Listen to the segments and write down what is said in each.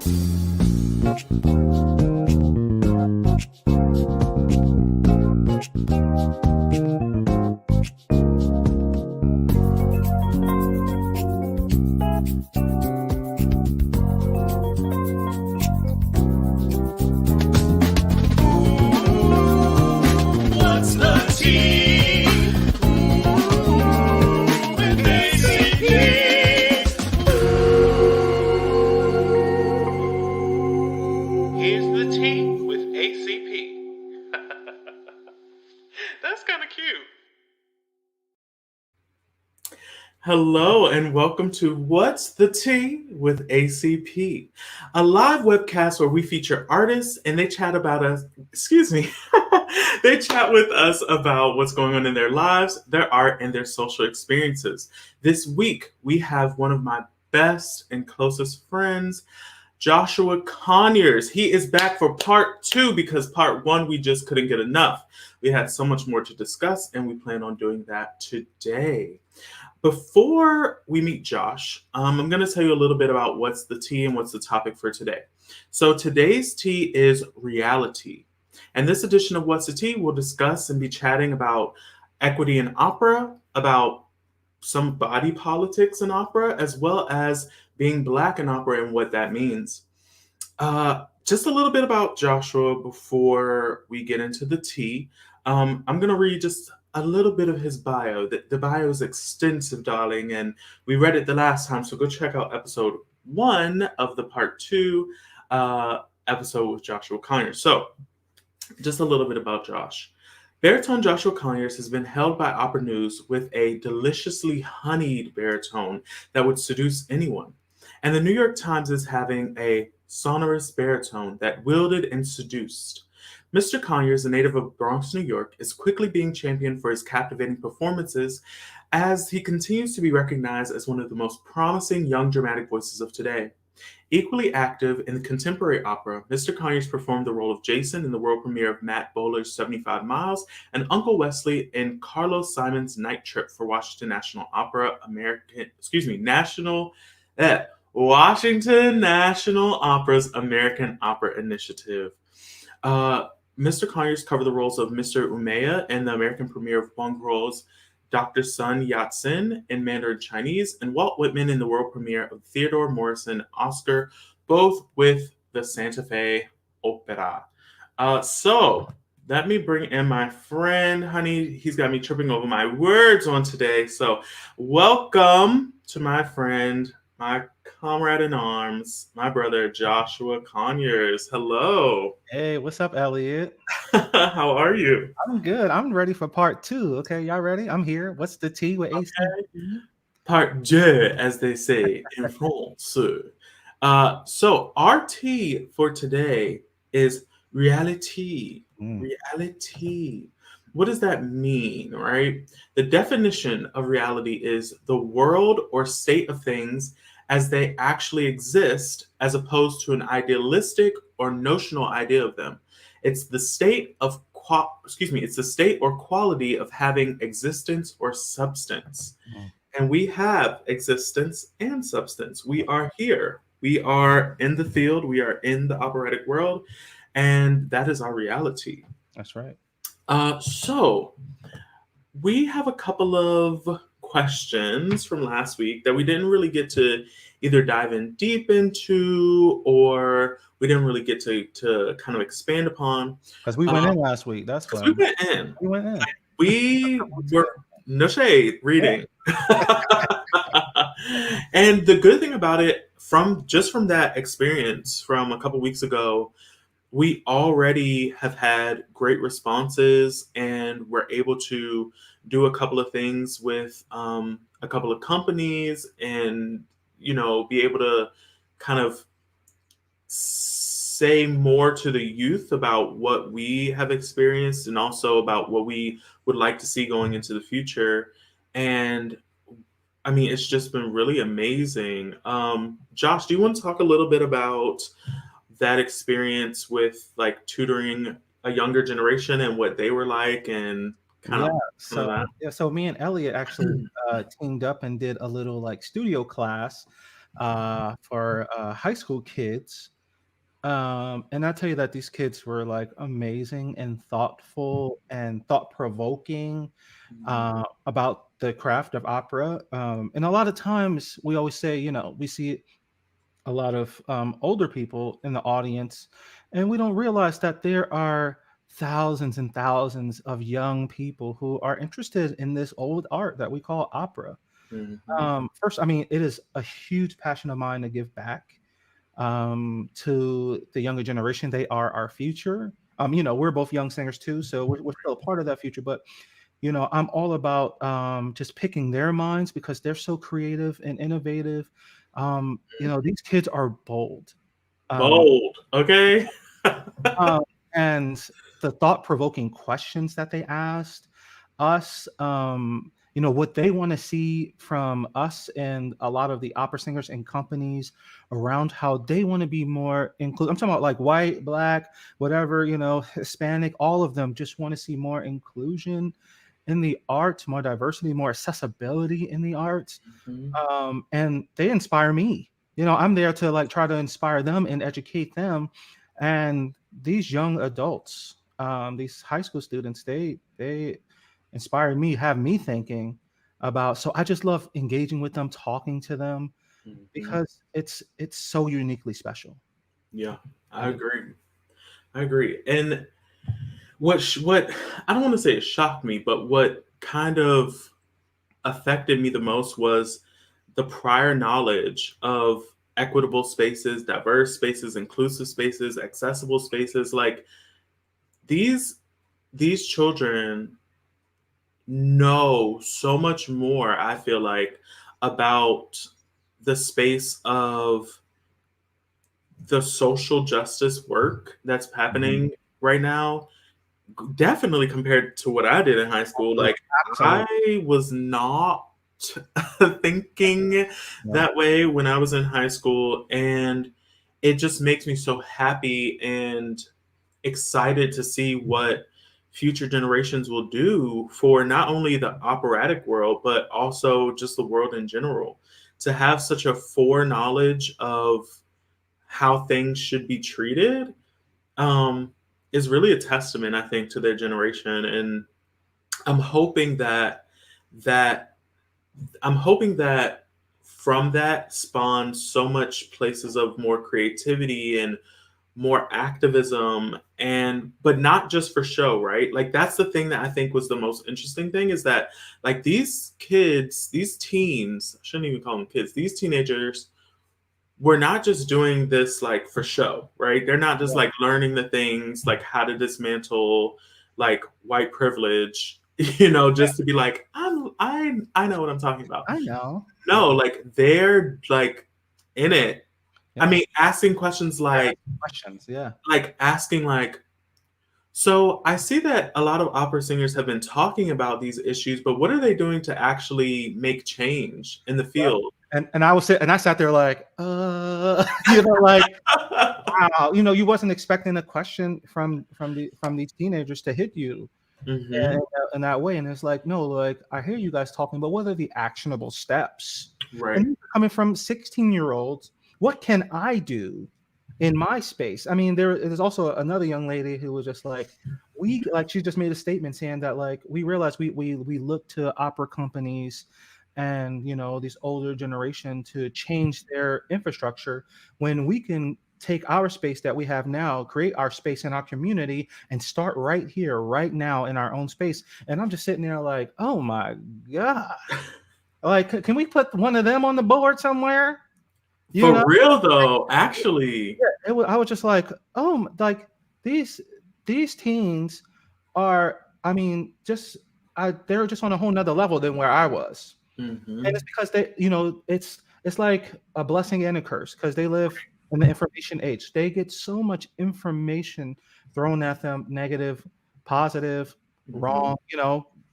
What's the tea with ACP? Here's the tea with ACP. That's kind of cute. Hello and welcome to What's the Tea with ACP, a live webcast where we feature artists and they chat about us, they chat with us about what's going on in their lives, their art, and their social experiences. This week, we have one of my best and closest friends, Joshua Conyers. He is back for part 2 because part 1 we just couldn't get enough. We had so much more to discuss and we plan on doing that today. Before we meet Josh, I'm going to tell you a little bit about what's the tea and what's the topic for today. So today's tea is reality. And this edition of What's the Tea, we'll discuss and be chatting about equity in opera, about some body politics in opera, as well as being Black in opera and what that means. Just a little bit about Joshua before we get into the tea. I'm going to read just a little bit of his bio. The bio is extensive, darling, and we read it the last time, so go check out episode 1 of the part 2 episode with Joshua Conyers. So, just a little bit about Josh. Baritone Joshua Conyers has been hailed by Opera News with a deliciously honeyed baritone that would seduce anyone. And the New York Times is having a sonorous baritone that wielded and seduced. Mr. Conyers, a native of Bronx, New York, is quickly being championed for his captivating performances as he continues to be recognized as one of the most promising young dramatic voices of today. Equally active in the contemporary opera, Mr. Conyers performed the role of Jason in the world premiere of Matt Bowler's 75 Miles and Uncle Wesley in Carlos Simon's Night Trip for Washington National Washington National Opera's American Opera Initiative. Mr. Conyers covered the roles of Mr. Umeya in the American premiere of Huang Ruo's Dr. Sun Yat-sen in Mandarin Chinese, and Walt Whitman in the world premiere of Theodore Morrison Oscar, both with the Santa Fe Opera. So let me bring in my friend, honey. He's got me tripping over my words on today. So welcome to my friend, my comrade in arms, my brother, Joshua Conyers. Hello. Hey, what's up, Elliott? How are you? I'm good. I'm ready for part 2. Okay, y'all ready? I'm here. What's the tea with ACP? Part 2, as they say in France. So our tea for today is Reali-TEA. Reali-TEA. What does that mean, right? The definition of reality is the world or state of things as they actually exist, as opposed to an idealistic or notional idea of them. It's the state of it's the state or quality of having existence or substance. And we have existence and substance. We are here. We are in the field. We are in the operatic world. And that is our reality. That's right. So we have a couple of questions from last week that we didn't really get to either dive in deep into, or we didn't really get to kind of expand upon. Because we went in last week. That's why. We went in. We went in. We were, no shade, reading. And the good thing about it, from that experience from a couple weeks ago, we already have had great responses, and we're able to do a couple of things with a couple of companies, and be able to kind of say more to the youth about what we have experienced, and also about what we would like to see going into the future. And I mean, it's just been really amazing. Josh, do you want to talk a little bit about that experience with like tutoring a younger generation and what they were like, and kind of that? So me and Elliott actually teamed up and did a little like studio class for high school kids. And I tell you that these kids were like amazing and thoughtful and thought provoking about the craft of opera. And a lot of times we always say, we see a lot of older people in the audience, and we don't realize that there are thousands and thousands of young people who are interested in this old art that we call opera. Mhm. First, I mean, it is a huge passion of mine to give back to the younger generation. They are our future. We're both young singers too, so we're still a part of that future. But I'm all about just picking their minds because they're so creative and innovative. These kids are bold. Um, Bold. Okay. uh, and the thought-provoking questions that they asked us, what they want to see from us and a lot of the opera singers and companies around how they want to be more inclusive. I'm talking about like white, black, whatever, Hispanic, all of them just want to see more inclusion in the arts, more diversity, more accessibility in the arts. Mhm. And they inspire me. I'm there to like try to inspire them and educate them. And these young adults, these high school students, they inspire me, have me thinking about. So I just love engaging with them, talking to them, Mhm. because it's so uniquely special. Yeah, I And agree. I agree. And what I don't want to say it shocked me, but what kind of affected me the most was the prior knowledge of equitable spaces, diverse spaces, inclusive spaces, accessible spaces. Like these these children know so much more, I feel like, about the space of the social justice work that's Mhm. happening right now, definitely compared to what I did in high school. Absolutely, Like, absolutely. I was not thinking Yeah. that way when I was in high school, and it just makes me so happy and excited to see what future generations will do for not only the operatic world, but also just the world in general. To have such a foreknowledge of how things should be treated um, is really a testament, I think, to their generation. And I'm hoping that that I'm hoping that from that spawns so much places of more creativity and more activism, and but not just for show, right? Like that's the thing that I think was the most interesting thing, is that like these kids, these teens, I shouldn't even call them kids, these teenagers were not just doing this like for show, right? They're not just Yeah. like learning the things like how to dismantle like white privilege, just to be like, I know what I'm talking about. I know. No, like they're like in it. I Yeah. mean, asking questions They're like asking questions. Yeah. asking like, so I see that a lot of opera singers have been talking about these issues, but what are they doing to actually make change in the Yep. field? And I sat there like, like, wow, you wasn't expecting a question from these teenagers to hit you Hmm. in that way. And it's like, no, like I hear you guys talking, but what are the actionable steps? And Right. these are coming from 16-year-olds. What can I do in my space? I mean, there's also another young lady who was just like, she just made a statement saying that like we realize we look to opera companies and this older generation to change their infrastructure when we can take our space that we have now, create our space in our community, and start right here, right now in our own space. And I'm just sitting there like, oh my God. Like, can we put one of them on the board somewhere? You know? For real though, actually. Yeah, I was just like, oh, like these these teens are, I mean, they're just on a whole nother level than where I was. And it's Hmm. because it's like a blessing and a curse because they live in the information age. They get so much information thrown at them, negative, positive, Hmm. wrong,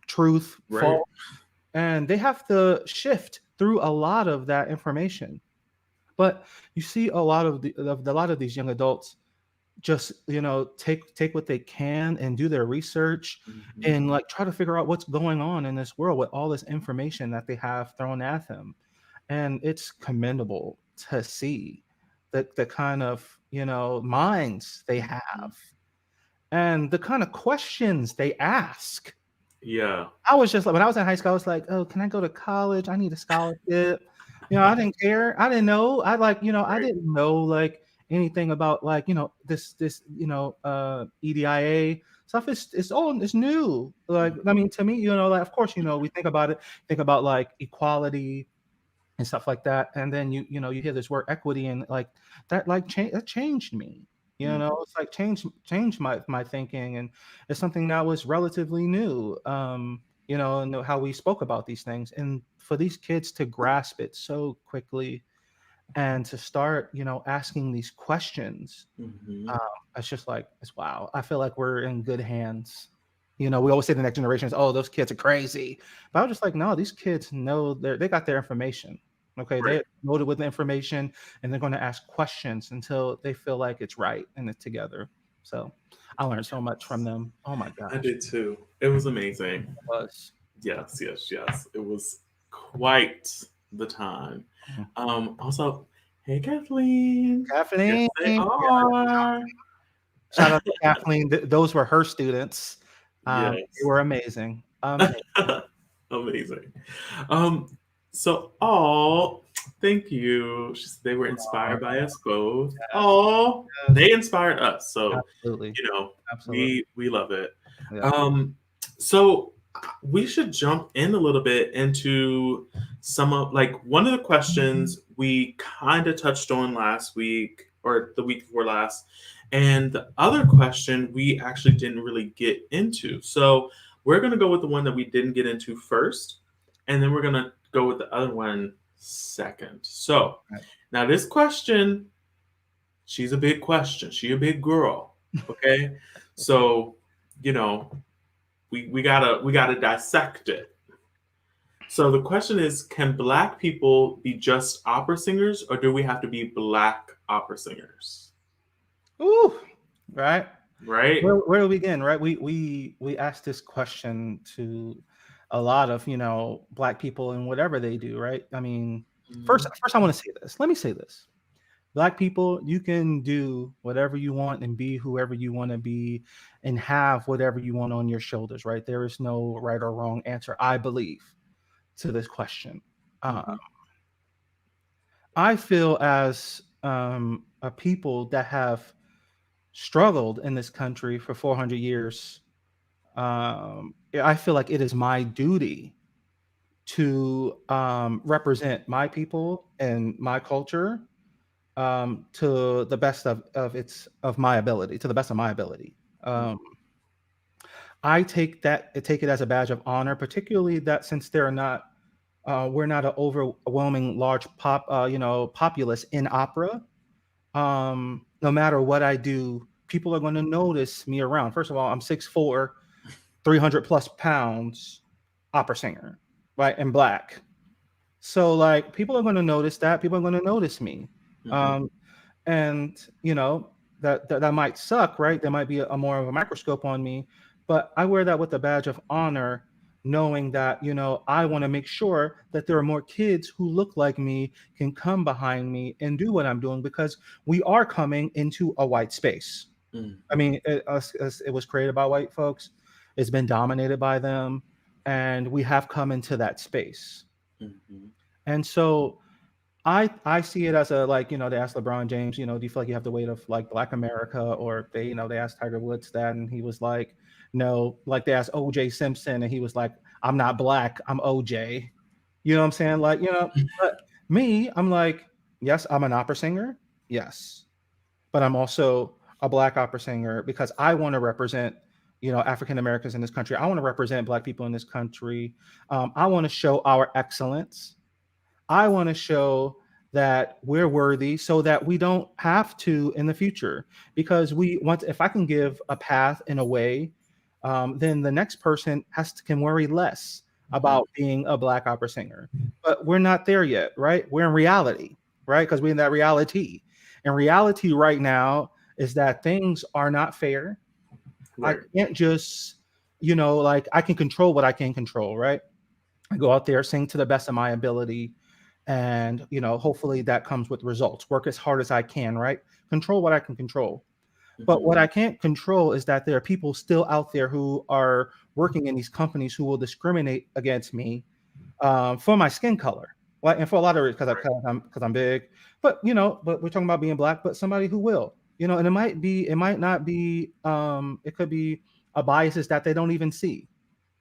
truth, Right. false, and they have to shift through a lot of that information. But you see a lot of these young adults just take what they can and do their research Hmm. and like try to figure out what's going on in this world with all this information that they have thrown at them, and it's commendable to see the kind of, minds they Mhm. have and the kind of questions they ask. Yeah. I was just like, when I was in high school, I was like, oh, can I go to college? I need a scholarship. I didn't care. I didn't know. I Right. didn't know like anything about like, this, EDIA stuff it's new. Like, I mean, to me, like, of course, we think about like equality and stuff like that. And then you hear this word equity and like that, like that changed me. Mhm. It's like changed my thinking, and it's something that was relatively new. And how we spoke about these things, and for these kids to grasp it so quickly and to start, asking these questions, um, Mhm. it's just like it's wow. I feel like we're in good hands. We always say the next generation is, oh, those kids are crazy, but I was just like, no, these kids know they got their information. Okay, Right. they're loaded with the information, and they're going to ask questions until they feel like it's right and it's together. So, I learned so much from them. Oh my I gosh, did too. It was amazing. it was. Yes, yes, yes. It was quite the time. Mhm. Also, hey Kathleen. Yes, Kathleen, they are. shout out to Kathleen. Those were her students. They Yes. were amazing. Amazing. Amazing. Um, so all thank you. They were inspired by us both. Yes, Oh, yes, they inspired us. So, absolutely, you know, absolutely. we love it. Yeah. So we should jump in a little bit into some of like one of the questions we kind of touched on last week or the week before last, and the other question we actually didn't really get into. So we're gonna go with the one that we didn't get into first, and then we're gonna go with the other one second. So Right. now this question, she's a big question. She a big girl. Okay. So, you know, we gotta dissect it. So the question is, can black people be just opera singers, or do we have to be black opera singers? Ooh, right. Right? Where do we begin? Right. We asked this question to a lot of black people and whatever they do. Right. I mean, Mhm. first I want to say this. Let me say this. Black people, you can do whatever you want and be whoever you want to be and have whatever you want on your shoulders. Right. There is no right or wrong answer, I believe, to this question. Uh, Mhm. I feel as a people that have struggled in this country for 400 years, I feel like it is my duty to represent my people and my culture to the best of my ability, to the best of my ability. Mhm. I take it as a badge of honor, particularly that since we're not an overwhelming large populace in opera. No matter what I do, people are going to notice me around. First of all, I'm 6'4", 300 plus pounds, opera singer, right, and black. So like people are going to notice that. People are going to notice me. Mhm. Um, and that might suck, right? There might be a more of a microscope on me, but I wear that with a badge of honor, knowing that I want to make sure that there are more kids who look like me can come behind me and do what I'm doing, because we are coming into a white space. I Mhm. mean, it was created by white folks, it's been dominated by them, and we have come into that space. Mhm. And so I see it as a, like, they asked LeBron James, do you feel like you have the weight of like Black America? Or they asked Tiger Woods that, and he was like, no. Like they asked OJ Simpson, and he was like, I'm not black, I'm OJ. You know what I'm saying? Like, but me, I'm like, yes, I'm an opera singer, yes, but I'm also a black opera singer because I want to represent, African Americans in this country. I want to represent black people in this country. I want to show our excellence. I want to show that we're worthy so that we don't have to in the future. Because we want, if I can give a path in a way, then the next person can worry less Mhm. about being a black opera singer. But we're not there yet, right? We're in reality, right? Because we're in that reality. And reality right now is that things are not fair. I Right. can't just, like, I can control what I can control, right? I go out there, sing to the best of my ability, And, hopefully that comes with results. Work as hard as I can, right? Control what I can control. But what Mhm. I can't control is that there are people still out there who are working in these companies who will discriminate against me for my skin color. Like, and for a lot of reasons, because I'm big. But but we're talking about being black. But somebody who will, and it might not be. It could be a biases that they don't even see,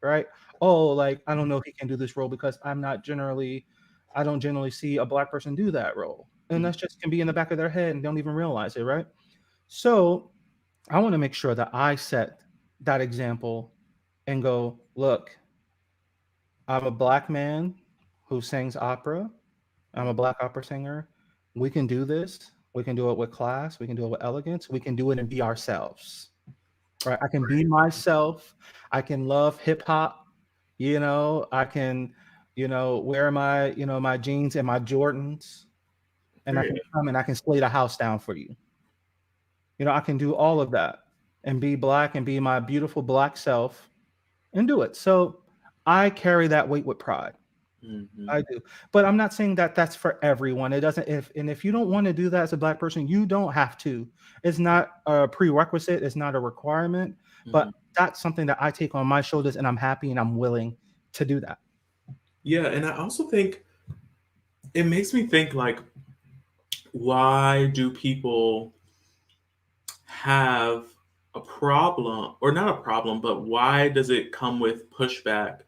right? Oh, like, I don't know if he can do this role because I don't generally see a black person do that role, and Mhm. that's just can be in the back of their head and don't even realize it, right? So I want to make sure that I set that example and go, look, I'm a black man who sings opera. I'm a black opera singer. We can do this. We can do it with class. We can do it with elegance. We can do it and be ourselves. Right? I can be myself. I can love hip hop. I can, wear my jeans and my Jordans, and I can Period. come and I can slay the house down for you. I can do all of that and be black and be my beautiful black self and do it. So I carry that weight with pride. Mhm. I do. But I'm not saying that that's for everyone. It doesn't if you don't want to do that as a black person, you don't have to. It's not a prerequisite, it's not a requirement, Mhm. but that's something that I take on my shoulders and I'm happy and I'm willing to do that. Yeah, and I also think it makes me think like, why do people have a problem, or not a problem, but why does it come with pushback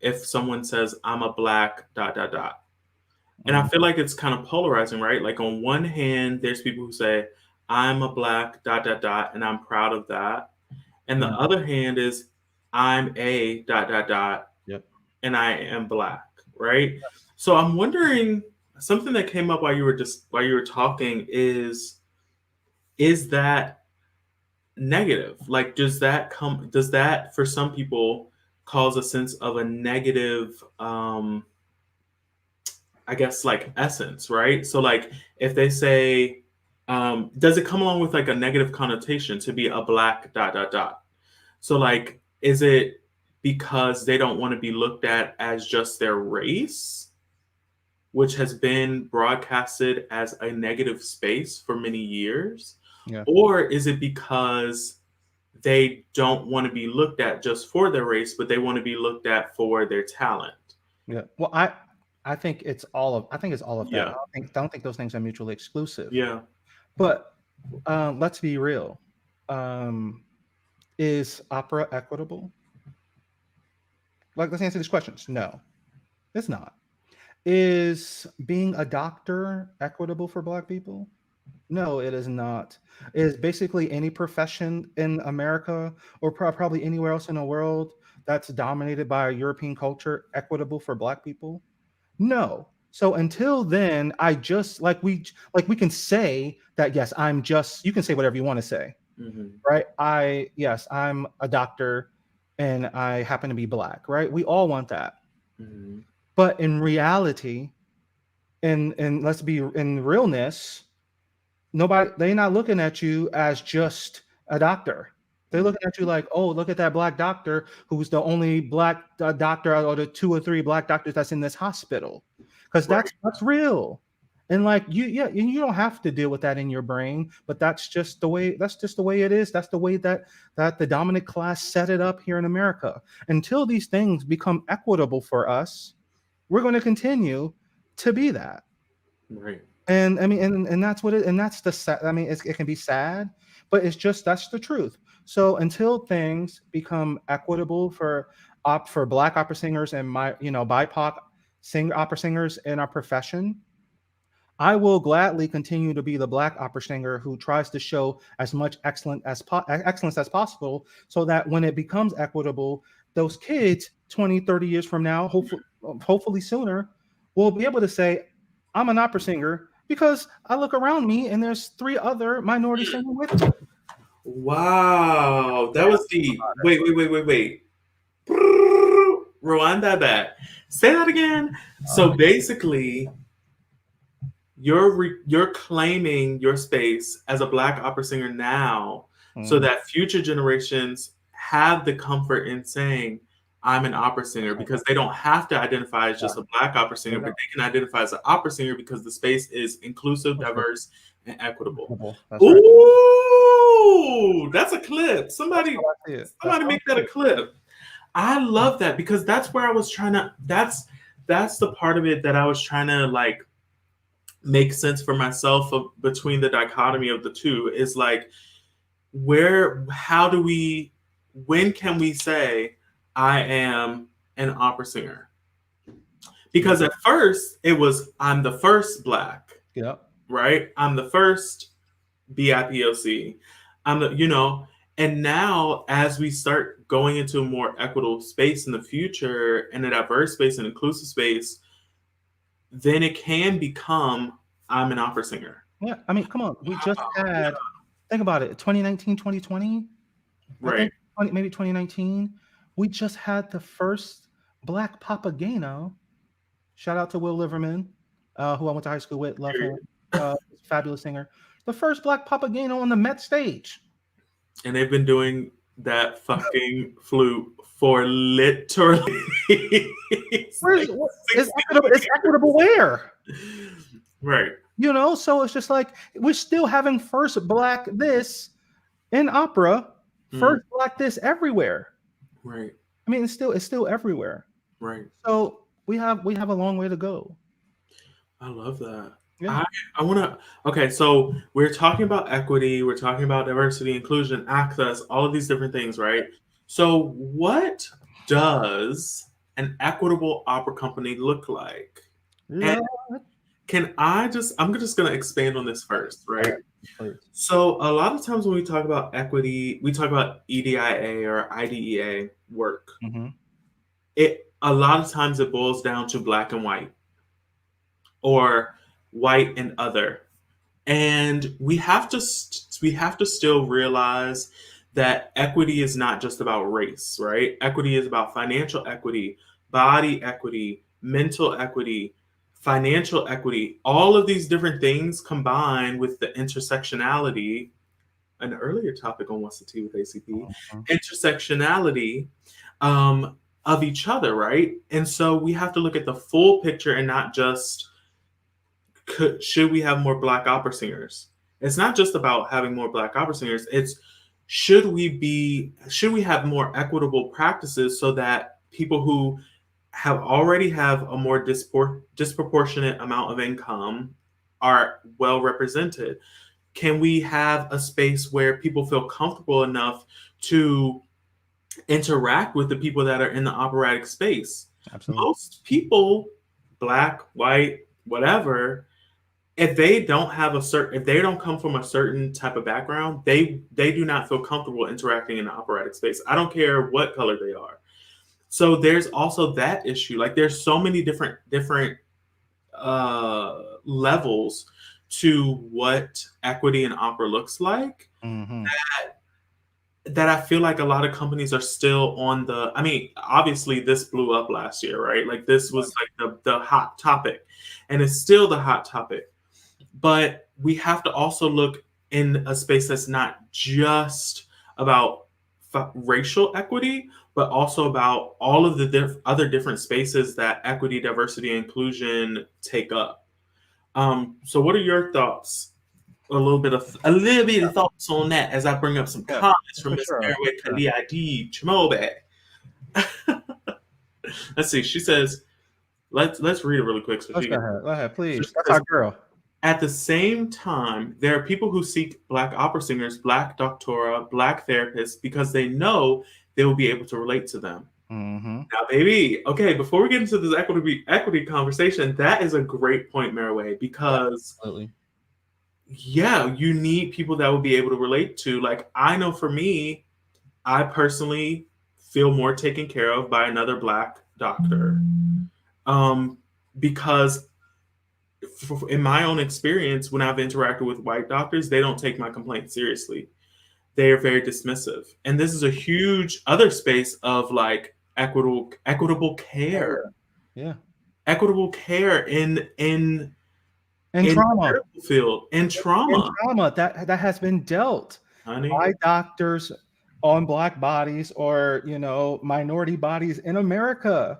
if someone says I'm a black dot dot dot? And I Mm, feel like it's kind of polarizing, right? Like on one hand, there's people who say I'm a black dot dot dot and I'm proud of that. And the yeah. other hand is I'm a dot dot dot Yep. and I am black, right? So I'm wondering, something that came up while you were talking is that negative? Like, does that for some people cause a sense of a negative, I guess, like essence, right? So like if they say, does it come along with like a negative connotation to be a black dot dot dot? So like, is it because they don't want to be looked at as just their race, which has been broadcasted as a negative space for many years? Yeah. Or is it because they don't want to be looked at just for their race, but they want to be looked at for their talent? Yeah. Well, I think it's all of that. I Yeah, don't think those things are mutually exclusive. yeah. But let's be real. Um, is opera equitable? Like, let's answer these questions. No, it's not. Is being a doctor equitable for Black people? No, it is not. Is basically any profession in America or probably anywhere else in the world that's dominated by a European culture equitable for Black people? No. So until then, we can say that yes, I'm just you can say whatever you want to say, Hmm. right? Yes, I'm a doctor and I happen to be Black, right? We all want that. Hmm. But in reality, and let's be in realness, nobody they're not looking at you as just a doctor. They're looking at you like, oh, look at that Black doctor who's the only Black doctor out of the two or three Black doctors that's in this hospital, because Right. that's real. And like and you don't have to deal with that in your brain, but that's just the way it is. That's the way that the dominant class set it up here in America. Until these things become equitable for us, we're going to continue to be that. Right. And I mean, and that's what it, and that's the sad. I mean, it can be sad, but that's the truth. So until things become equitable for Black opera singers and BIPOC opera singers in our profession, I will gladly continue to be the Black opera singer who tries to show as much excellence as possible, so that when it becomes equitable, those kids 20, 30 years from now, hopefully sooner, will be able to say, I'm an opera singer because I look around me and there's three other minorities singing with me. Wow, that Yeah. was deep. Wait. Rewind that back. Say that again. So basically, you're claiming your space as a black opera singer now, so Mhm. that future generations have the comfort in saying, I'm an opera singer, because they don't have to identify as just a Black opera singer, but they can identify as an opera singer because the space is inclusive, diverse, and equitable. That's right. Ooh, that's a clip. Somebody make that a clip. I love that, because that's where I was trying to. That's the part of it that I was trying to like make sense for myself between the dichotomy of the two. Is like, when can we say I am an opera singer? Because at first it was, I'm the first Black, right? I'm the first BIPOC. I'm the, and now as we start going into a more equitable space in the future, and a diverse space and inclusive space, then it can become, I'm an opera singer. Yeah, I mean, come on. We just had, think about it, 2019, 2020, right? I think maybe 2019, we just had the first Black Papageno. Shout out to Will Liverman, who I went to high school with. Love him. Fabulous singer. The first Black Papageno on the Met stage. And they've been doing that fucking flute for literally. It's equitable where? Right. So it's just like, we're still having first Black this in opera, first Black this everywhere. Right. I mean, it's still everywhere. Right. So we have a long way to go. I love that. Yeah. I want to. Okay, so we're talking about equity, we're talking about diversity, inclusion, access, all of these different things, right? So, what does an equitable opera company look like? And I'm just going to expand on this first, right? So, a lot of times when we talk about equity, we talk about EDIA or IDEA work. A lot of times it boils down to Black and white, or white and other. And we have to still realize that equity is not just about race, right? Equity is about financial equity, body equity, mental equity, financial equity. All of these different things combined with the intersectionality, an earlier topic on What's the Tea with ACP, intersectionality of each other, right? And so we have to look at the full picture and not just, should we have more Black opera singers? It's not just about having more Black opera singers. It's, should we have more equitable practices so that people who already have a more disproportionate amount of income are well represented? Can we have a space where people feel comfortable enough to interact with the people that are in the operatic space? Absolutely. Most people, Black, white, whatever, if they don't come from a certain type of background, they do not feel comfortable interacting in the operatic space. I don't care what color they are. So there's also that issue. Like, there's so many different levels to what equity in opera looks like, that I feel like a lot of companies are still on the. I mean, obviously this blew up last year, right? Like, this was like the hot topic, and it's still the hot topic. But we have to also look in a space that's not just about racial equity, but also about all of the other different spaces that equity, diversity, and inclusion take up. So what are your thoughts? A little bit of thoughts on that as I bring up some comments from Ms. Merriwick Kaliadi Chimobe. Let's see. She says, let's read it really quick. So go ahead, please. That's our girl. At the same time, there are people who seek Black opera singers, Black doctora, Black therapists, because they know they will be able to relate to them. Now, baby, okay, before we get into this equity conversation, that is a great point, Merriway, because you need people that will be able to relate to. Like, I know for me, I personally feel more taken care of by another Black doctor, because in my own experience, when I've interacted with white doctors, they don't take my complaint seriously. They are very dismissive. And this is a huge other space of like equitable care. Yeah. Equitable care in trauma. The field. In trauma. That has been dealt by doctors on Black bodies or, minority bodies in America.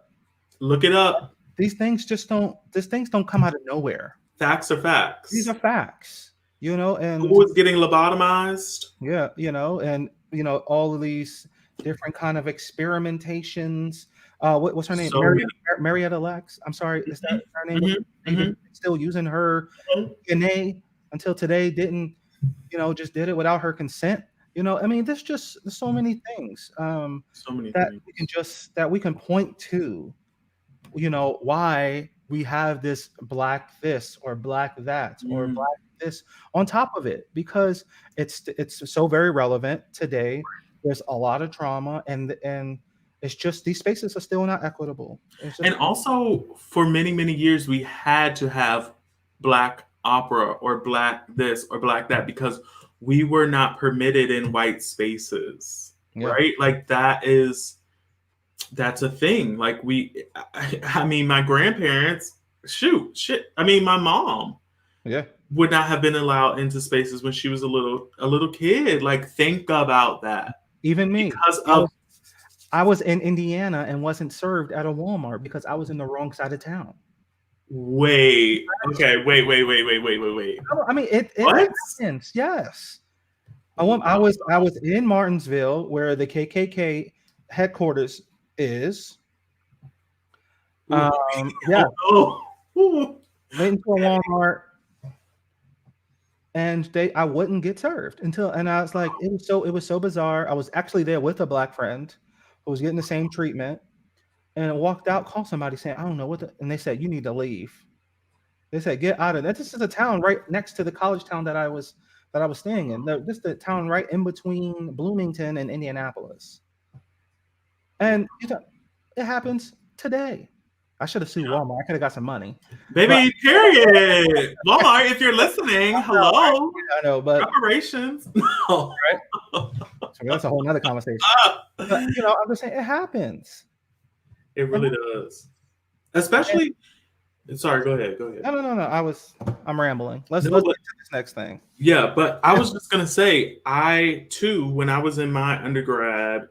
Look it up. These things don't come out of nowhere. Facts are These facts. are facts, Who and was getting lobotomized? yeah, and all of these different kind of experimentations. What's her name? So many. Marietta Lex. I'm sorry, is that her name? Mm-hmm, They mm-hmm, still using her DNA until today. Didn't just did it without her consent. I mean, there's so many things so many that things. we can point to. Why we have this black this or black that or Mm. black this on top of it, because it's so very relevant today. There's a lot of trauma, and it's just these spaces are still not equitable. It's just And also, for many, many years, we had to have black opera or black this or black that because we were not permitted in white spaces, yeah, right? Like that's a thing. Like I mean, my grandparents, shit. I mean, my mom yeah. would not have been allowed into spaces when she was a little kid. Like, think about that Even me. because I of was I was in Indiana and wasn't served at a Walmart because I was in the wrong side of town. wait. Okay, wait. I mean, it What? happens. Yes. I was in Martinsville, where the KKK headquarters is. Yeah, Oh no. waiting for a Walmart, and I wouldn't get served and I was like, it was so bizarre. I was actually there with a black friend who was getting the same treatment, and I walked out, called somebody saying, I don't know and they said, you need to leave. They said, get out of that. This is a town right next to the college town that I was staying in. This is the town right in between Bloomington and Indianapolis. And it happens today. I should have sued Walmart. I could have got some money. But Baby, period. Walmart, if you're listening, hello. I know, but Reparations. No. right? So that's a whole nother conversation. But I'm just saying it happens. It really does. Especially, sorry, go ahead. No. I'm rambling. Let's No, get but- to this next thing. Yeah, but I was just gonna say, I too, when I was in undergrad,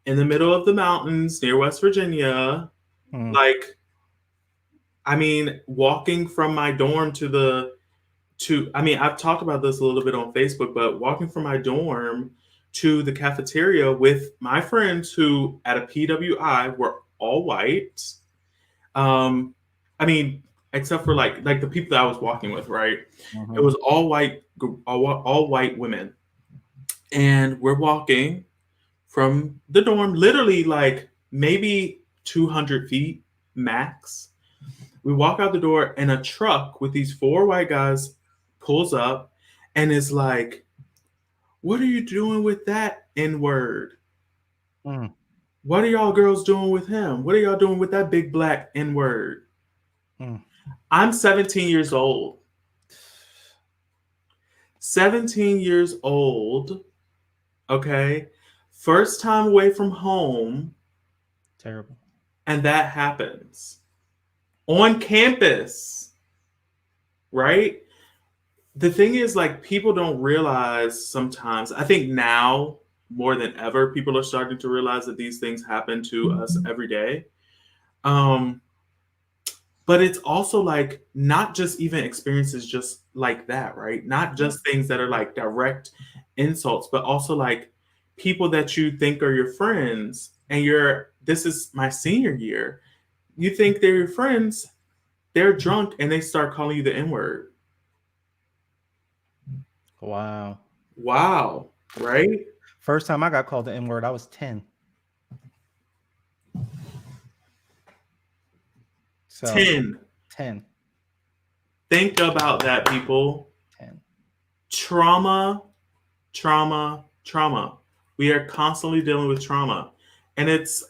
in the middle of the mountains near West Virginia, Hmm. like, I mean, walking from my dorm I mean, I've talked about this a little bit on Facebook, but walking from my dorm to the cafeteria with my friends who at a PWI were all white. I mean, except for like the people that I was walking with, right? It was all white, all white women, and we're walking from the dorm, literally like maybe 200 feet max. We walk out the door, and a truck with these four white guys pulls up and is like, "What are you doing with that N word? Mm. What are y'all girls doing with him? What are y'all doing with that big black N word?" Mm. I'm 17 years old. 17 years old. Okay. First time away from home. Terrible. And that happens on campus. Right? The thing is, like, people don't realize sometimes, I think now more than ever, people are starting to realize that these things happen to us every day. But it's also like not just even experiences just like that, right? Not just things that are like direct insults, but also like people that you think are your friends, and this is my senior year. You think they're your friends, they're drunk and they start calling you the N-word. Wow. Wow, right? First time I got called the N-word, I was 10. So 10. 10. Think about that, people. 10. Trauma. We are constantly dealing with trauma. And it's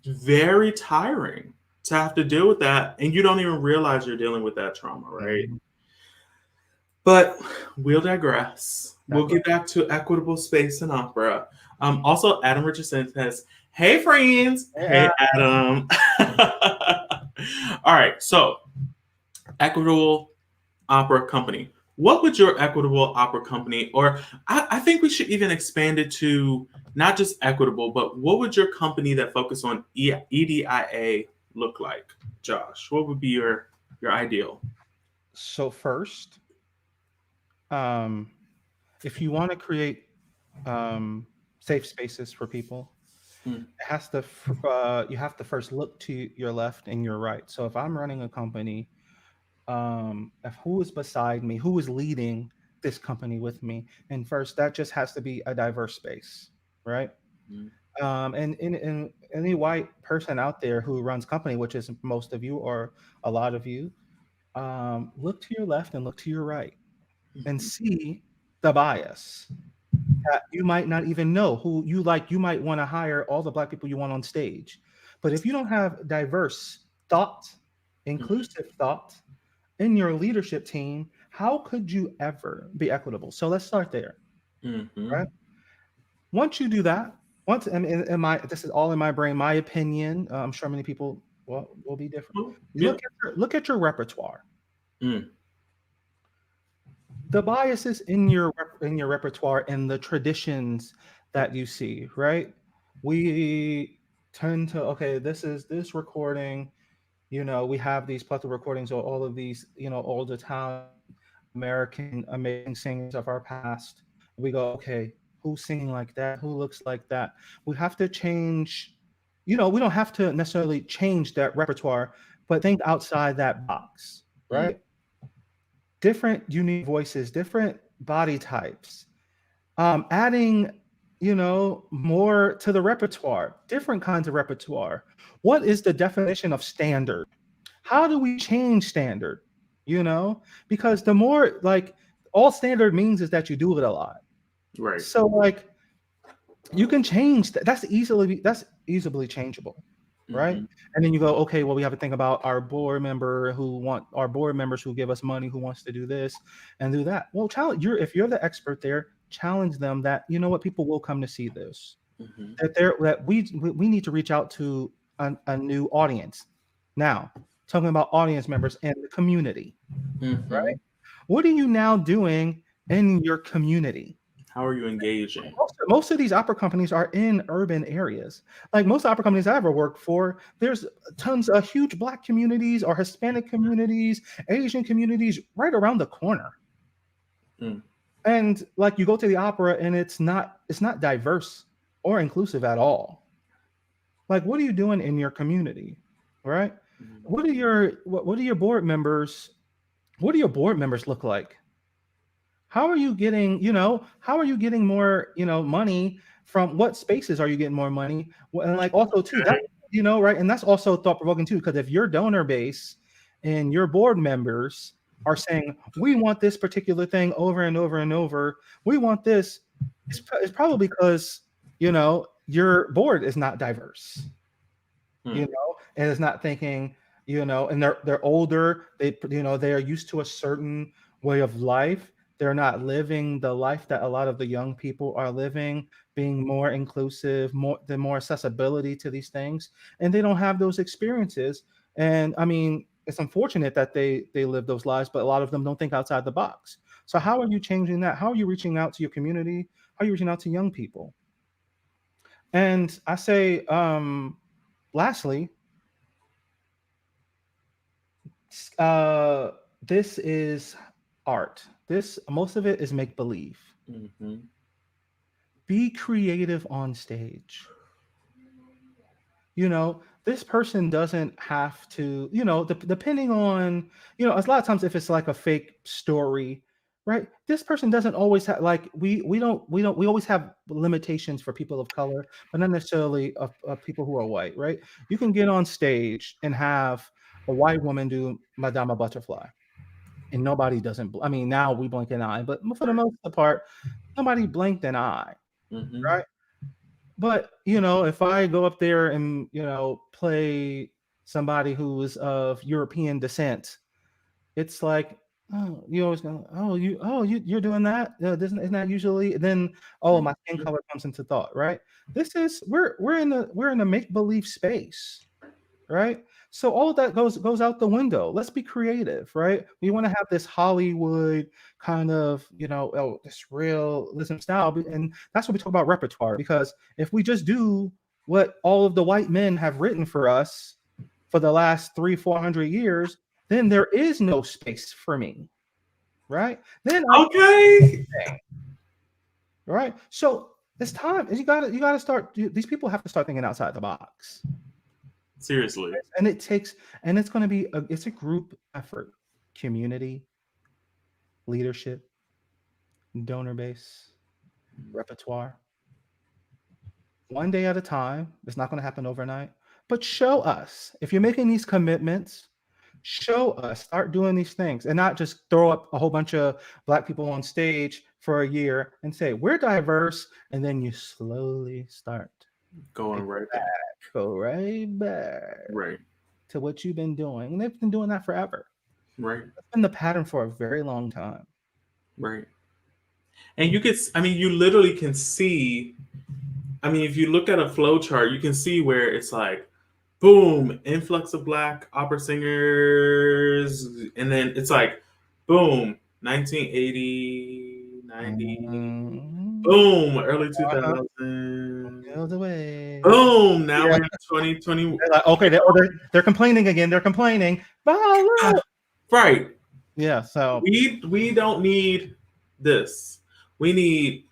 very tiring to have to deal with that. And you don't even realize you're dealing with that trauma, right? Mm-hmm. But we'll digress. We'll get back to equitable space and opera. Also, Adam Richardson says, "Hey, friends." Hey, Adam. All right. So, Equitable Opera Company. what would your equitable opera company, or I think we should even expand it to not just equitable, but what would your company that focus on EDIA look like? Josh, what would be your ideal? So first, um, if you want to create safe spaces for people, Mm, it has to you have to first look to your left and your right. So if I'm running a company, if who is beside me, who is leading this company with me, and first that just has to be a diverse space, right? mm, And any white person out there who runs company, which is most of you or a lot of you, look to your left and look to your right and mhm, see the bias that you might not even know who you like. You might want to hire all the black people you want on stage, but if you don't have diverse thought, inclusive thought in your leadership team, how could you ever be equitable? So let's start there, mhm. right? Once you do that, once in my this is all in my brain, my opinion. I'm sure many people will be different. Well, You yeah. look at your repertoire. Mm, The biases in your repertoire and the traditions that you see, right? We tend to, okay, this is this recording, we have these plethora of recordings of all of these, old Italian, American amazing singers of our past. We go, okay, who's singing like that? Who looks like that? We have to change, we don't have to necessarily change that repertoire, but think outside that box, mm, right? Different unique voices, different body types, adding, more to the repertoire, different kinds of repertoire. What is the definition of standard? How do we change standard? Because the more, like, all standard means is that you do it a lot. right. So, like, you can change that. That's easily changeable, right? Hmm. And then you go, okay, well, we have to think about our board members who give us money, who wants to do this and do that. Well, challenge if you're the expert there, challenge them that, what, people will come to see this, Hmm. that we need to reach out to a new audience. Now, talking about audience members and the community, right? Hmm. What are you now doing in your community? How are you engaging? Most of these opera companies are in urban areas. Like most opera companies I ever worked for, there's tons of huge Black communities or Hispanic communities, Asian communities right around the corner. Mm, And like you go to the opera and it's not diverse or inclusive at all. Like, what are you doing in your community, right? mm, What are your board members? What do your board members look like? How are you getting more, money from what spaces are you getting more money? Well, and like also too, that, okay. right? And that's also thought provoking too, because if your donor base and your board members are saying, we want this particular thing over and over and over, we want this, it's probably because, your board is not diverse, Mm, and is not thinking, and they're older, they are used to a certain way of life. They're not living the life that a lot of the young people are living, being more inclusive, more accessibility to these things, and they don't have those experiences. And I mean, it's unfortunate that they live those lives, but a lot of them don't think outside the box. So how are you changing that? How are you reaching out to your community? How are you reaching out to young people? And I say, lastly, uh, this is art. This Most of it is make believe. mhm. Be creative on stage. This person doesn't have to, depending on, a lot of times if it's like a fake story, right? This person doesn't always have, like, we always have limitations for people of color, but not necessarily of people who are white, right? You can get on stage and have a white woman do Madama Butterfly, and nobody doesn't. I mean, now we blink an eye, but for the most part, nobody blinked an eye, Mhm. right? But if I go up there and play somebody who is of European descent, it's like, oh, you always go, you're doing that. Isn't that usually? Then, oh, my skin Mhm. color comes into thought, right? This is we're in a make believe space, right? So all of that goes out the window. Let's be creative, right? We want to have this Hollywood kind of, this realism style, and that's what we talk about repertoire. Because if we just do what all of the white men have written for us for the last 300-400 years, then there is no space for me, right? Then Okay. right. So it's time. You gotta start. These people have to start thinking outside the box. Seriously. And it's going to be it's a group effort, community, leadership, donor base, repertoire. One day at a time. It's not going to happen overnight, but show us if you're making these commitments. Show us, start doing these things, and not just throw up a whole bunch of Black people on stage for a year and say we're diverse, and then you slowly start going right back. Go right back. Right. To what you've been doing. And they've been doing that forever. Right. That's been the pattern for a very long time. Right. And you literally can see, if you look at a flow chart, you can see where it's like, boom, influx of Black opera singers. And then it's like, boom, 1980, 90, boom, early 2000. Boom, now we're in 2020. They're like, okay, they're complaining again. They're complaining. Right. Yeah, so we don't need this. We need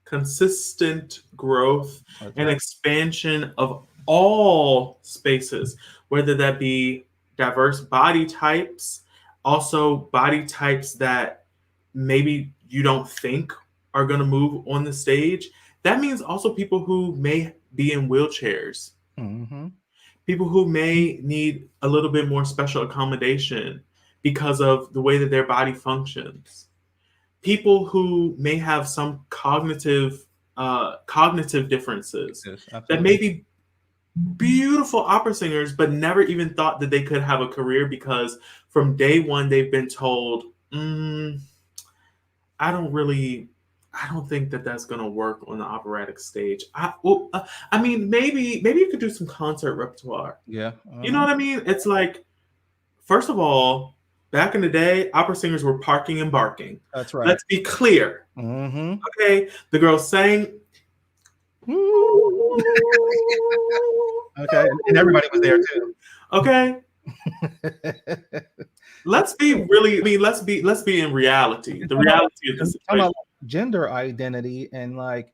consistent growth and expansion of all spaces, whether that be diverse body types, also body types that maybe you don't think are going to move on the stage. That means also people who may be in wheelchairs, people who may need a little bit more special accommodation because of the way that their body functions, people who may have some cognitive differences, that may be beautiful opera singers but never even thought that they could have a career because from day one they've been told, I don't think that that's going to work on the operatic stage. Maybe you could do some concert repertoire. Yeah. You know what I mean? It's like, first of all, back in the day, opera singers were parking and barking. That's right. Let's be clear. Okay, the girls sang. Okay, and everybody was there too. Okay. Let's be in reality. The reality of the situation. About gender identity and like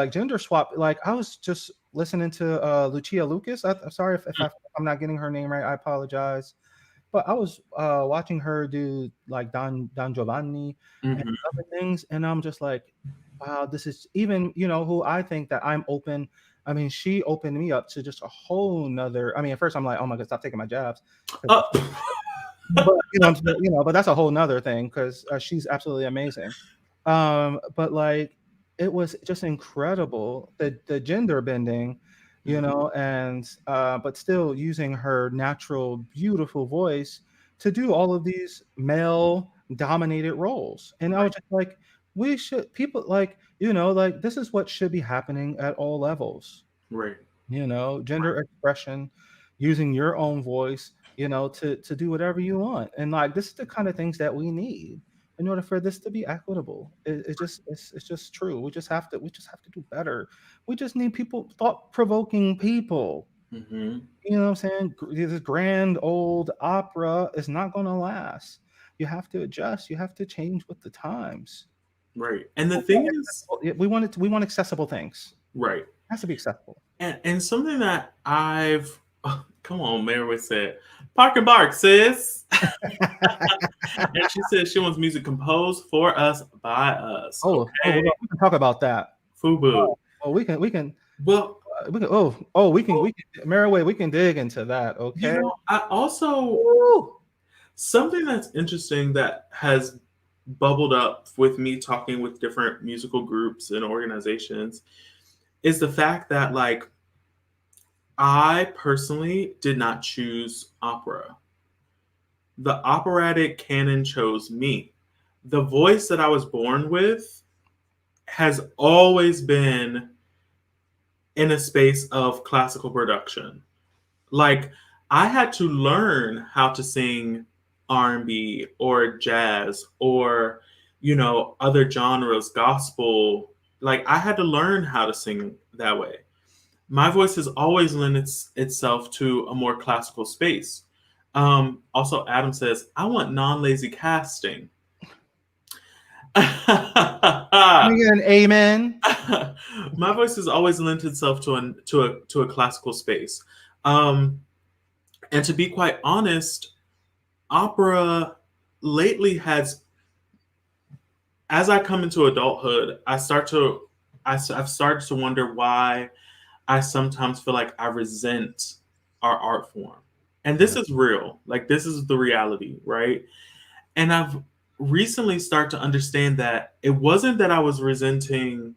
gender swap. Like I was just listening to Lucia Lucas. I'm sorry if I'm not getting her name right. I apologize. But I was watching her do like Don Giovanni and other things, and I'm just like, wow, this is even who I think that I'm open. I mean, she opened me up to just a whole nother. I mean, at first I'm like, oh my God, stop taking my jabs. But but that's a whole nother thing because she's absolutely amazing. But like, it was just incredible the gender bending, and but still using her natural, beautiful voice to do all of these male dominated roles. And I was just like, people like, like this is what should be happening at all levels. Right. Gender expression, using your own voice, to do whatever you want. And like, this is the kind of things that we need in order for this to be equitable. It's just true. We just have to do better. We just need thought-provoking people. You know what I'm saying? This grand old opera is not going to last. You have to adjust. You have to change with the times. Right. And the thing is, we want accessible things. Right. It has to be acceptable. And something that come on, Mary would say, park and bark, sis. And she said she wants music composed for us by us. Okay? We can talk about that. Fubu. We can. Well, we can. Maraway, we can dig into that. Okay. I also something that's interesting that has bubbled up with me talking with different musical groups and organizations is the fact that like I personally did not choose opera. The operatic canon chose me. The voice that I was born with has always been in a space of classical production. Like I had to learn how to sing R&B or jazz or other genres, gospel. Like I had to learn how to sing that way. My voice has always lent itself to a more classical space. Also, Adam says, I want non lazy casting. Can I get an amen? My voice has always lent itself to a classical space. Um, and to be quite honest, opera lately has, as I come into adulthood, I've started to wonder why I sometimes feel like I resent our art form. And this Yeah. is real. Like this is the reality, right? And I've recently started to understand that it wasn't that I was resenting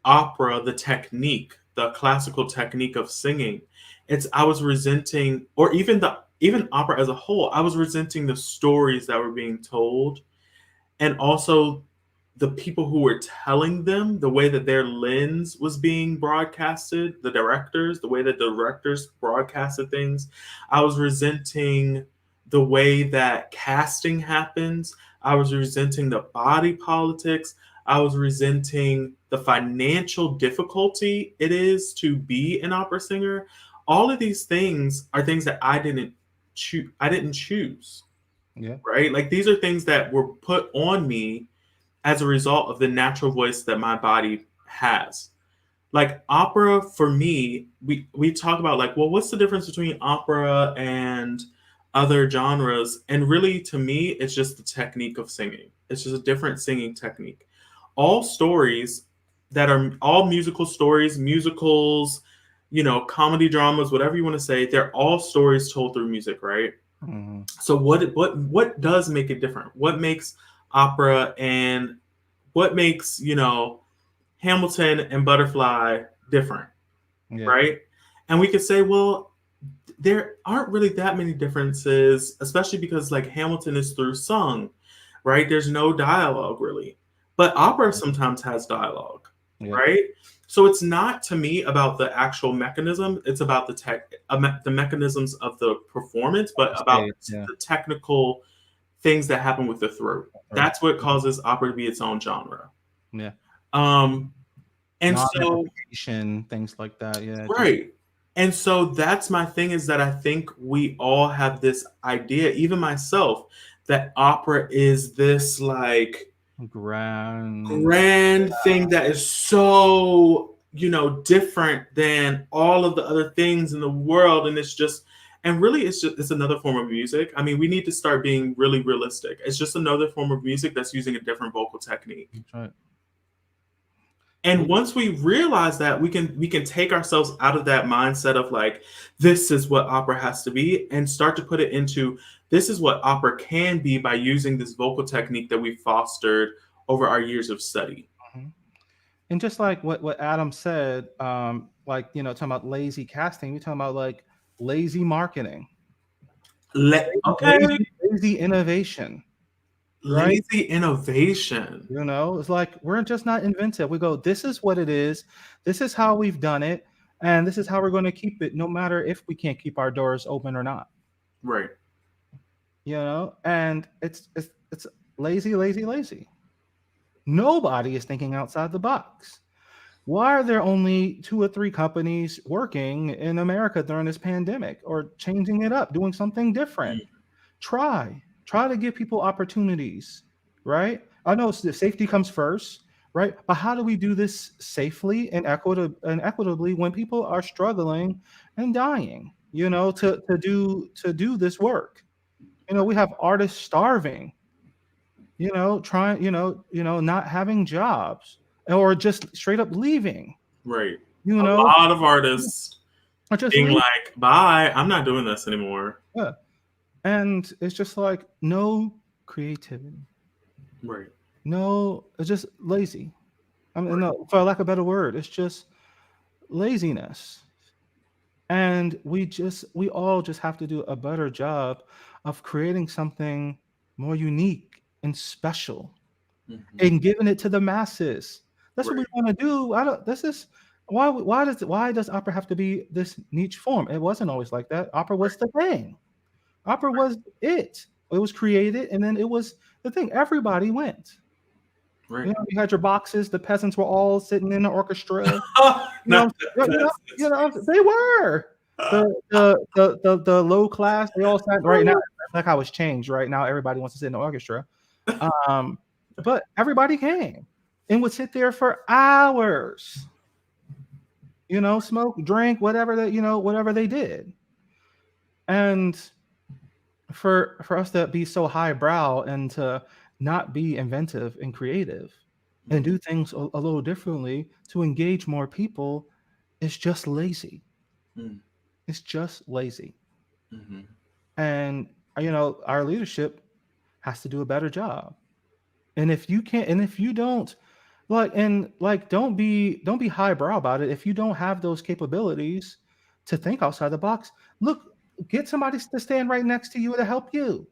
opera, the technique, the classical technique of singing. It's I was resenting, or even opera as a whole, I was resenting the stories that were being told, and also the people who were telling them, the way that their lens was being broadcasted, the directors, the way that the directors broadcasted things. I was resenting the way that casting happens. I was resenting the body politics. I was resenting the financial difficulty it is to be an opera singer. All of these things are things that I didn't choose, Yeah. right? Like these are things that were put on me as a result of the natural voice that my body has. Like opera for me, we talk about like, well, what's the difference between opera and other genres? And really to me, it's just the technique of singing. It's just a different singing technique. All stories that are all musical stories, musicals, comedy dramas, whatever you want to say, they're all stories told through music, right? Mhm. So what does make it different? What makes opera and what makes, Hamilton and Butterfly different, Yeah. right? And we could say, well, there aren't really that many differences, especially because like Hamilton is through sung, right? There's no dialogue really. But opera sometimes has dialogue, Yeah. right? So it's not to me about the actual mechanism, it's about the mechanisms of the performance, but about Stage. Yeah. the technical things that happen with the throat. Or That's what causes opera to be its own genre. yeah. Um, and so, Non-amplification, things like that. Yeah. Just right. And so that's my thing is that I think we all have this idea, even myself, that opera is this like grand. grand thing that is so, different than all of the other things in the world. And it's just, and really it's another form of music. I mean, we need to start being really realistic. It's just another form of music that's using a different vocal technique. That's right. And once we realize that, we can take ourselves out of that mindset of like, this is what opera has to be, and start to put it into this is what opera can be by using this vocal technique that we fostered over our years of study. Mhm. And just like what Adam said, like talking about lazy casting, we're talking about like lazy marketing, Okay, lazy innovation, right? lazy innovation. It's like we're just not inventive. We go, this is what it is, this is how we've done it, and this is how we're going to keep it, no matter if we can't keep our doors open or not. Right, And it's lazy, lazy, lazy. Nobody is thinking outside the box. Why are there only 2 or 3 companies working in America during this pandemic or changing it up, doing something different? Try to give people opportunities, right? I know safety comes first, right? But how do we do this safely and equitably when people are struggling and dying, to do this work? We have artists starving, trying, not having jobs or just straight up leaving, right. you A know, lot of artists or just being leave. like, bye, I'm not doing this anymore. Yeah. And it's just like no creativity, Right, no, it's just lazy. I mean, right. no, for lack of a better word, it's just laziness. And we all just have to do a better job of creating something more unique and special Mhm. and giving it to the masses. That's what we Right, want to do. I don't. This is Why does opera have to be this niche form? It wasn't always like that. Opera was the thing. Opera was it. It was created, and then it was the thing. Everybody went. Right. You had your boxes. The peasants were all sitting in the orchestra. Not that They were the low class. They all sat right now. Like how it's changed. Right now, everybody wants to sit in the orchestra. But everybody came and would sit there for hours. Smoke, drink, whatever whatever they did. And for us to be so highbrow and to not be inventive and creative and do things a little differently to engage more people, it's just lazy. It's just lazy. And our leadership has to do a better job. And if you can't, and if you don't, don't be highbrow about it. If you don't have those capabilities to think outside the box, get somebody to stand right next to you to help you.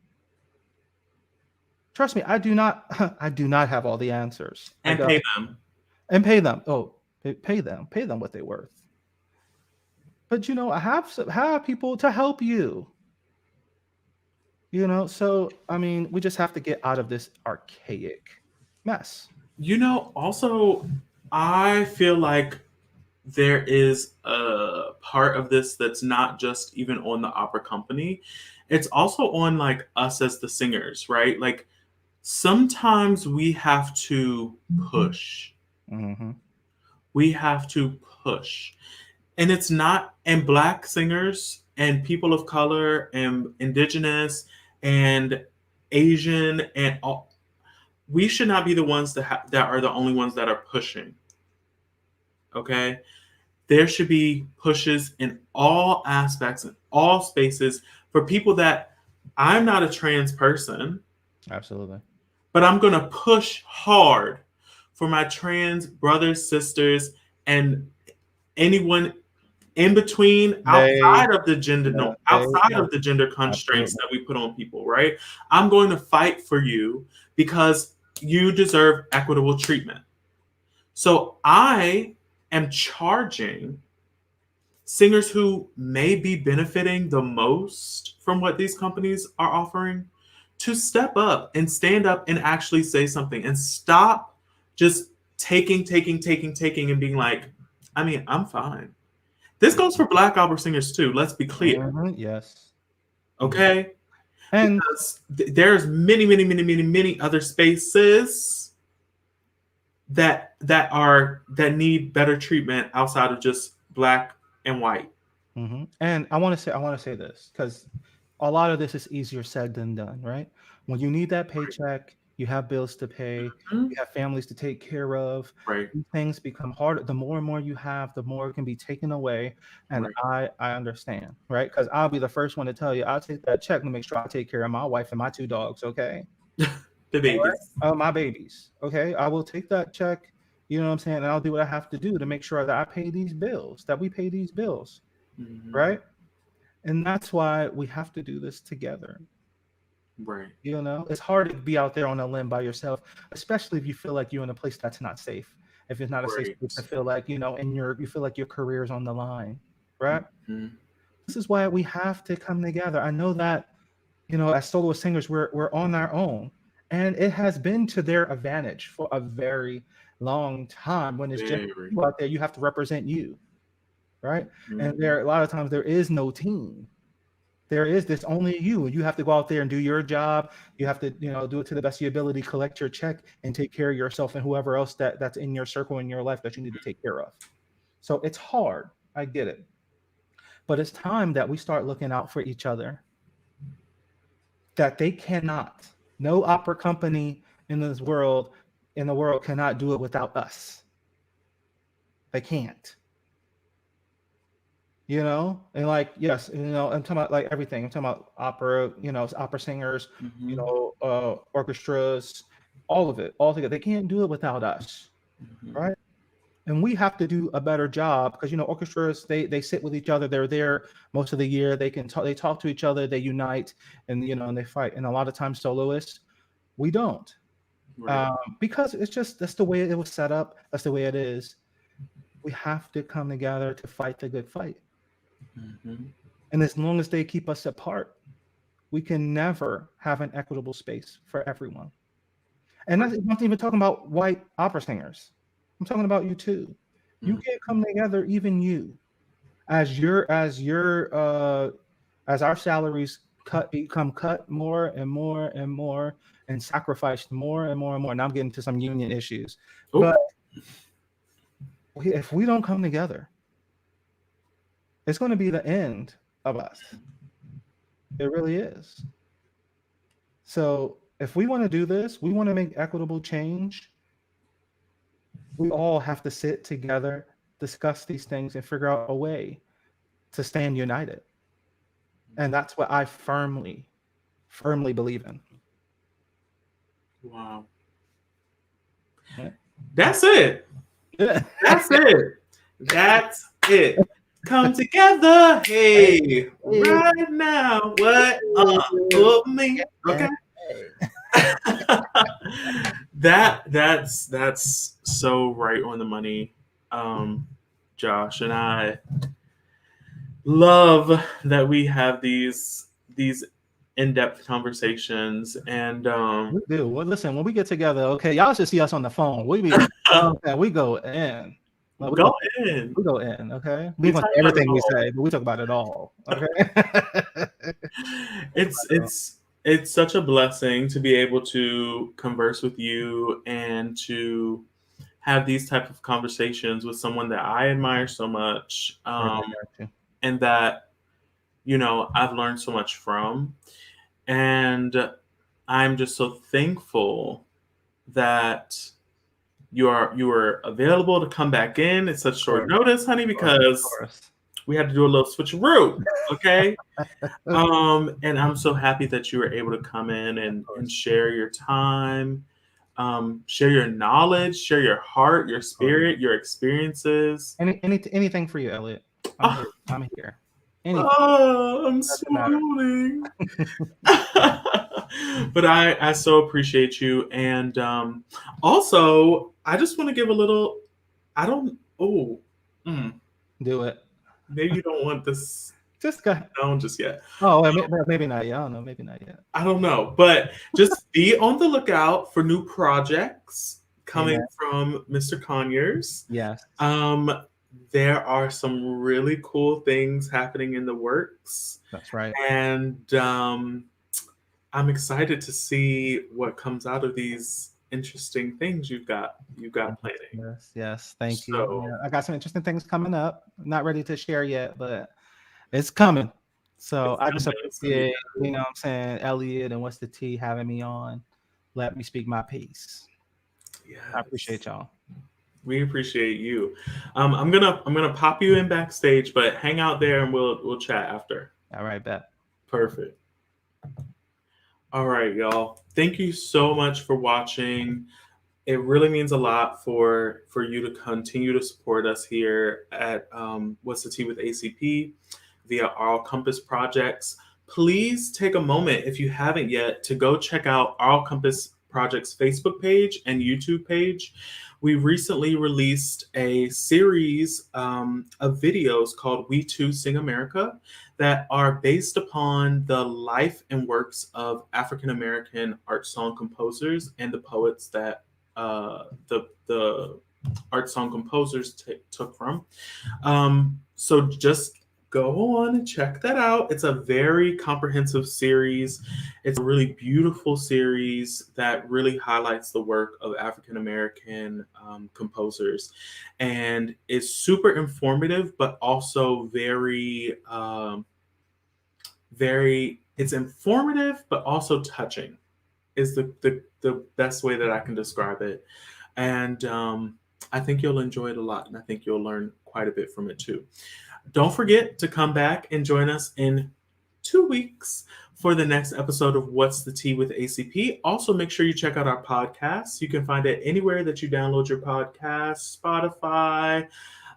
Trust me, I do not have all the answers. And pay them. And pay them. Oh, pay them what they're worth. But I have people to help you. So I mean, we just have to get out of this archaic mess. Also, I feel like there is a part of this that's not just even on the opera company. It's also on like us as the singers, right? Like sometimes we have to push. We have to push. And it's not, and Black singers and people of color and indigenous and Asian and all, we should not be the ones that are the only ones that are pushing. Okay? There should be pushes in all aspects, in all spaces for people that I'm not a trans person. Absolutely. But I'm going to push hard for my trans brothers, sisters, and anyone in between, outside of the gender constraints that we put on people, right? I'm going to fight for you because you deserve equitable treatment. So I am charging singers who may be benefiting the most from what these companies are offering to step up and stand up and actually say something and stop just taking and being like, I mean, I'm fine. This goes for Black opera singers too. Let's be clear. Yes. Okay. And because there's many other spaces that need better treatment outside of just Black and white. And I want to say this because a lot of this is easier said than done, right? When you need that paycheck, you have bills to pay, you have families to take care of. Right. Things become harder. The more and more you have, the more it can be taken away. And I understand, right? Because I'll be the first one to tell you, I'll take that check to make sure I take care of my wife and my 2 dogs, okay? The babies. My babies, okay? I will take that check, you know what I'm saying? And I'll do what I have to do to make sure that I pay these bills, that we pay these bills, right? And that's why we have to do this together. Right. It's hard to be out there on a limb by yourself, especially if you feel like you're in a place that's not safe. If it's not a safe place to feel like, you feel like your career is on the line, right? This is why we have to come together. I know that, as solo singers, we're on our own, and it has been to their advantage for a very long time. When it's just you out there, you have to represent you, right? And a lot of times there is no team. There is this only you. You have to go out there and do your job. You have to, do it to the best of your ability, collect your check, and take care of yourself and whoever else that's in your circle in your life that you need to take care of. So it's hard. I get it. But it's time that we start looking out for each other. That they cannot. No opera company in the world cannot do it without us. They can't. And yes, I'm talking about like everything. I'm talking about opera, opera singers, orchestras, all of it, all together. They can't do it without us, right? And we have to do a better job because orchestras they sit with each other. They're there most of the year. They can talk. They talk to each other. They unite, and and they fight. And a lot of times, soloists, we don't, because it's just that's the way it was set up. That's the way it is. We have to come together to fight the good fight. Mm-hmm. And as long as they keep us apart, we can never have an equitable space for everyone. And that's I'm not even talking about white opera singers. I'm talking about you too. You can't come together, even you, as our salaries become cut more and more and more and sacrificed more and more and more. And I'm getting to some union issues. Oh, But if we don't come together, it's going to be the end of us. It really is. So if we want to do this, we want to make equitable change, we all have to sit together, discuss these things, and figure out a way to stand united. And that's what I firmly, firmly believe in. wow. Yeah. That's it. Yeah. That's it. That's it. Come together, hey, right now. What? For me. Okay. That's so right on the money, Josh, and I love that we have these in-depth conversations, and We do. Well, listen, when we get together, okay, y'all should see us on the phone. We be, we go in. Like, go in. We go in, okay? We We want talk about everything it we all. say, but we talk about it all, okay? It's such a blessing to be able to converse with you and to have these type of conversations with someone that I admire so much, and that I've learned so much from, and I'm just so thankful that you were available to come back in at such short notice, honey, because we had to do a little switcheroo, okay? And I'm so happy that you were able to come in and share your time, share your knowledge, share your heart, your spirit, your experiences. Anything for you, Elliott. I'm here. I'm swooning. But I so appreciate you. And also, I just want to give a little, do it. Maybe you don't want this just go known just yet. Oh, maybe not yet. I don't know. Maybe not yet. I don't know. But just be on the lookout for new projects coming from Mr. Conyers. Yes. There are some really cool things happening in the works. That's right. And I'm excited to see what comes out of these interesting things you've got planning. Yes. Thank you. Yeah, I got some interesting things coming up. I'm not ready to share yet, but it's coming. So I just appreciate, what I'm saying, Elliott and What's the Tea having me on. Let me speak my piece. Yes. I appreciate y'all. We appreciate you. I'm gonna pop you in backstage, but hang out there and we'll chat after. All right, bet. Perfect. All right, y'all. Thank you so much for watching. It really means a lot for you to continue to support us here at What's the Tea with ACP via All Compass Projects. Please take a moment, if you haven't yet, to go check out All Compass Projects Facebook page and YouTube page. We recently released a series of videos called We Too Sing America that are based upon the life and works of African American art song composers and the poets that the art song composers took from. So just go on and check that out. It's a very comprehensive series. It's a really beautiful series that really highlights the work of African American composers, and it's super informative, but also very it's informative, but also touching is the best way that I can describe it. And I think you'll enjoy it a lot, and I think you'll learn quite a bit from it too. Don't forget to come back and join us in 2 weeks for the next episode of What's the Tea with ACP. Also, make sure you check out our podcast. You can find it anywhere that you download your podcast, Spotify,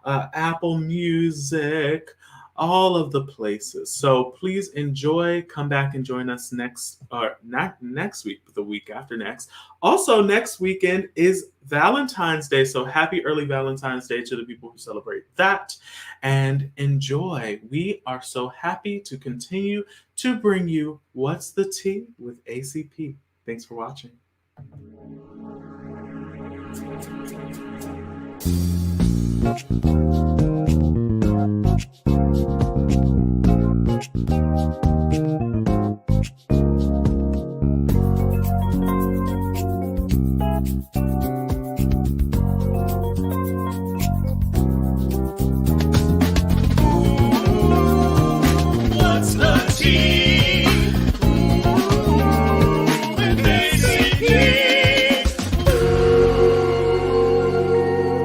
Apple Music, all of the places. So please enjoy. Come back and join us not next week, but the week after next. Also, next weekend is Valentine's Day. So happy early Valentine's Day to the people who celebrate that, and enjoy. We are so happy to continue to bring you What's the Tea with ACP. Thanks for watching.